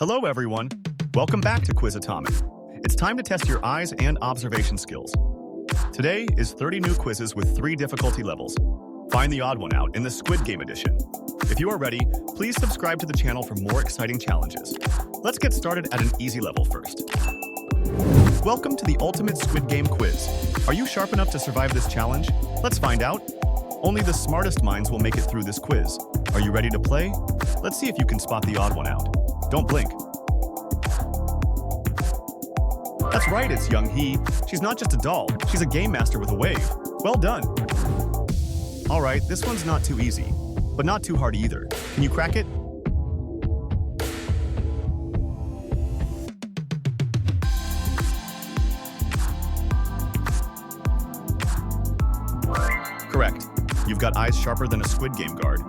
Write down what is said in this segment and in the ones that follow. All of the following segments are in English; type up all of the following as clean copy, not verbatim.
Hello, everyone. Welcome back to Quiz Atomic. It's time to test your eyes and observation skills. Today is 30 new quizzes with 3 difficulty levels. Find the odd one out in the Squid Game edition. If you are ready, please subscribe to the channel for more exciting challenges. Let's get started at an easy level first. Welcome to the ultimate Squid Game quiz. Are you sharp enough to survive this challenge? Let's find out. Only the smartest minds will make it through this quiz. Are you ready to play? Let's see if you can spot the odd one out. Don't blink. That's right, it's Young Hee. She's not just a doll, she's a game master with a wave. Well done. All right, this one's not too easy, but not too hard either. Can you crack it? Correct. You've got eyes sharper than a Squid Game guard.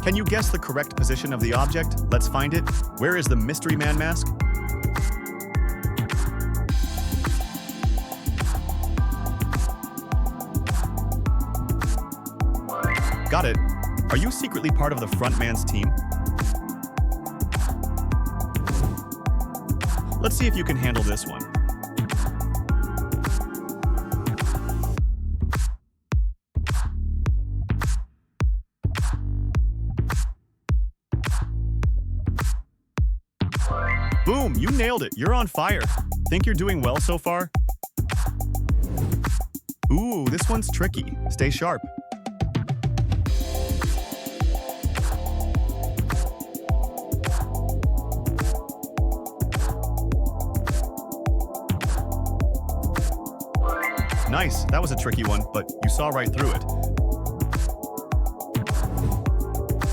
Can you guess the correct position of the object? Let's find it. Where is the Mystery Man mask? Got it. Are you secretly part of the front man's team? Let's see if you can handle this one. Boom! You nailed it! You're on fire! Think you're doing well so far? Ooh, this one's tricky. Stay sharp. Nice! That was a tricky one, but you saw right through it.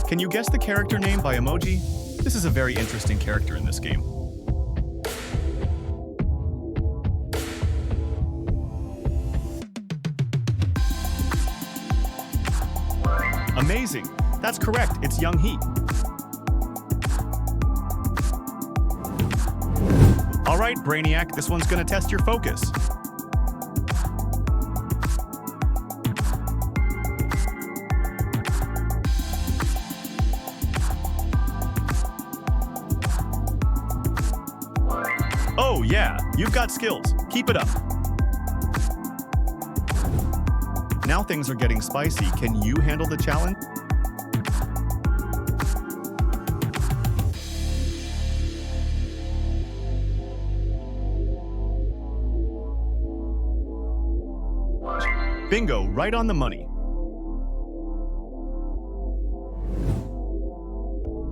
Can you guess the character name by Emoji? This is a very interesting character in this game. Amazing! That's correct, it's Young Hee. All right, Brainiac, this one's gonna test your focus. Oh yeah, you've got skills. Keep it up. Now things are getting spicy. Can you handle the challenge? Bingo, right on the money.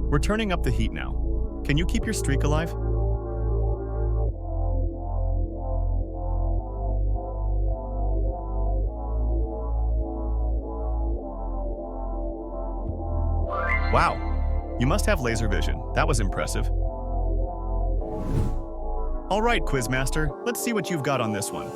We're turning up the heat now. Can you keep your streak alive? Wow, you must have laser vision. That was impressive. All right, Quizmaster, let's see what you've got on this one.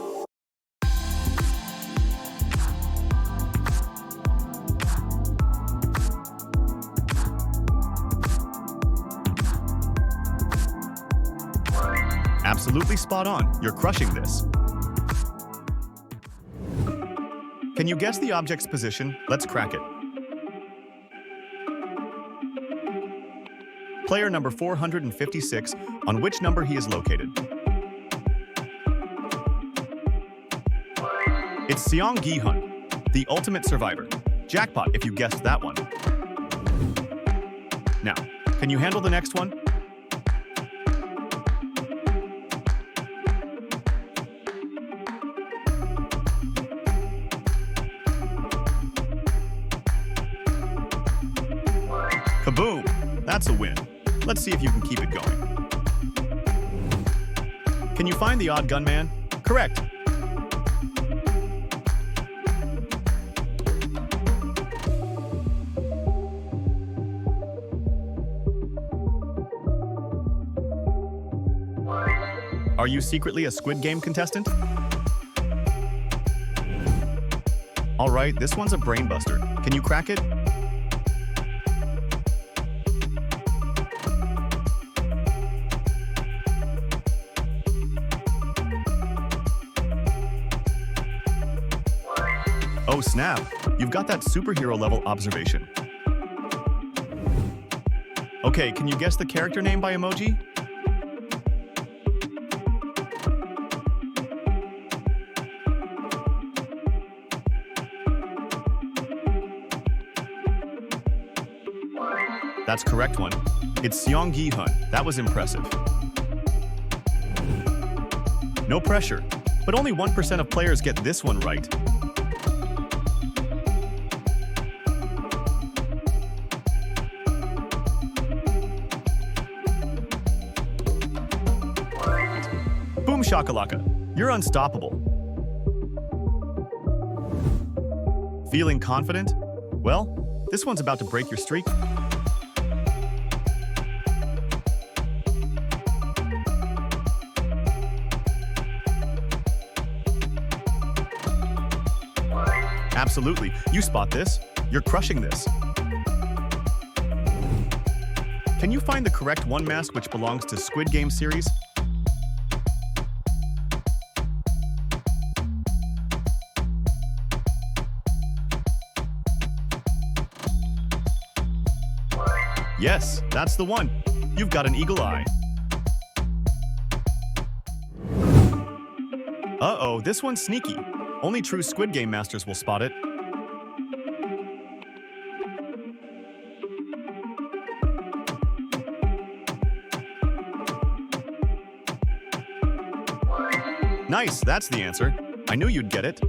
Absolutely spot on. You're crushing this. Can you guess the object's position? Let's crack it. Player number 456, on which number he is located. It's Seong Gi-hun, the ultimate survivor. Jackpot if you guessed that one. Now, can you handle the next one? Kaboom! That's a win. Let's see if you can keep it going. Can you find the odd gunman? Correct. Are you secretly a Squid Game contestant? All right, this one's a brainbuster. Can you crack it? Oh snap, you've got that superhero level observation. Okay, can you guess the character name by emoji? That's correct one. It's Seong Gi-hun. That was impressive. No pressure, but only 1% of players get this one right. Boom shakalaka, you're unstoppable. Feeling confident? Well, this one's about to break your streak. Absolutely, you spot this. You're crushing this. Can you find the correct one mask which belongs to Squid Game series? Yes, that's the one. You've got an eagle eye. Uh-oh, this one's sneaky. Only true Squid Game masters will spot it. Nice, that's the answer. I knew you'd get it.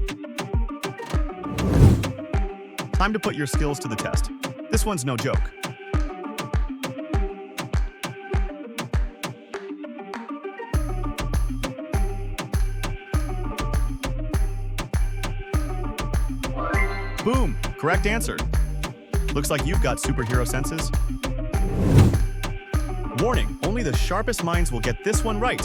Time to put your skills to the test. This one's no joke. Boom! Correct answer. Looks like you've got superhero senses. Warning, only the sharpest minds will get this one right.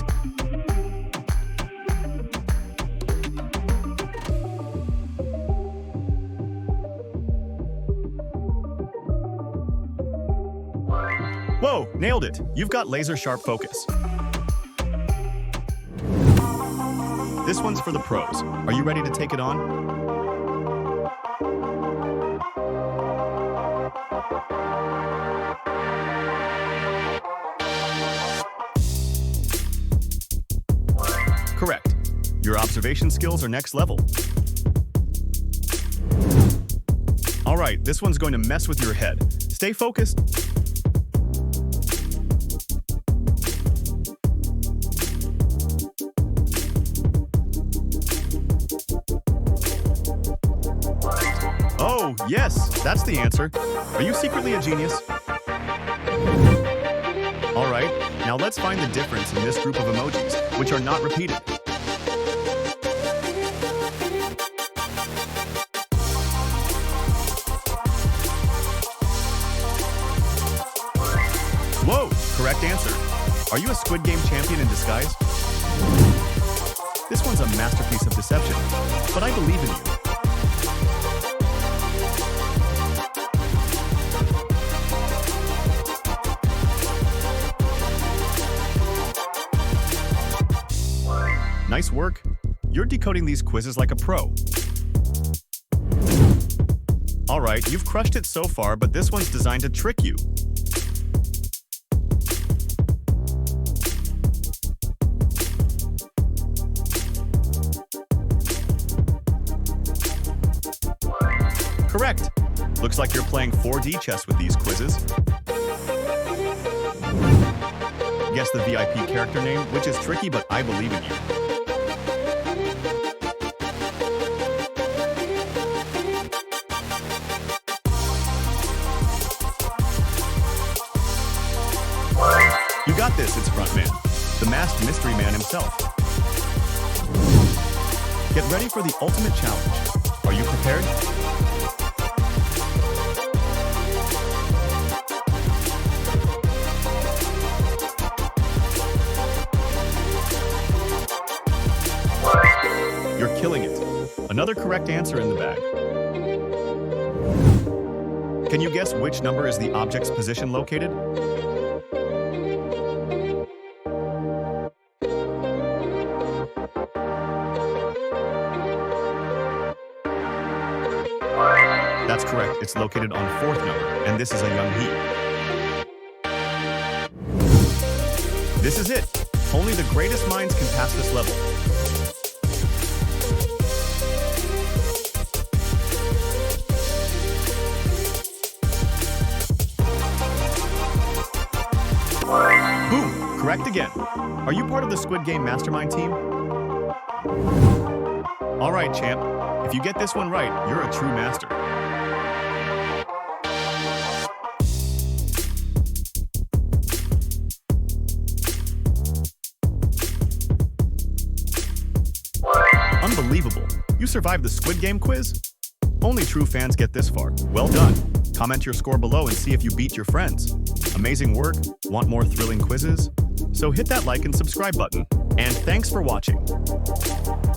Whoa, nailed it. You've got laser-sharp focus. This one's for the pros. Are you ready to take it on? Correct. Your observation skills are next level. All right, this one's going to mess with your head. Stay focused. Oh, yes, that's the answer. Are you secretly a genius? All right, now let's find the difference in this group of emojis, which are not repeated. Whoa, correct answer. Are you a Squid Game champion in disguise? This one's a masterpiece of deception, but I believe in you. Nice work. You're decoding these quizzes like a pro. All right, you've crushed it so far, but this one's designed to trick you. Correct. Looks like you're playing 4D chess with these quizzes. Guess the VIP character name, which is tricky, but I believe in you. You got this, it's Frontman, the masked mystery man himself. Get ready for the ultimate challenge. Are you prepared? You're killing it. Another correct answer in the bag. Can you guess which number is the object's position located? That's correct. It's located on 4th number, and this is a young he. This is it. Only the greatest minds can pass this level. Boom! Correct again. Are you part of the Squid Game Mastermind team? All right, champ. If you get this one right, you're a true master. Unbelievable. You survived the Squid Game quiz? Only true fans get this far. Well done. Comment your score below and see if you beat your friends. Amazing work. Want more thrilling quizzes? So hit that like and subscribe button. And thanks for watching.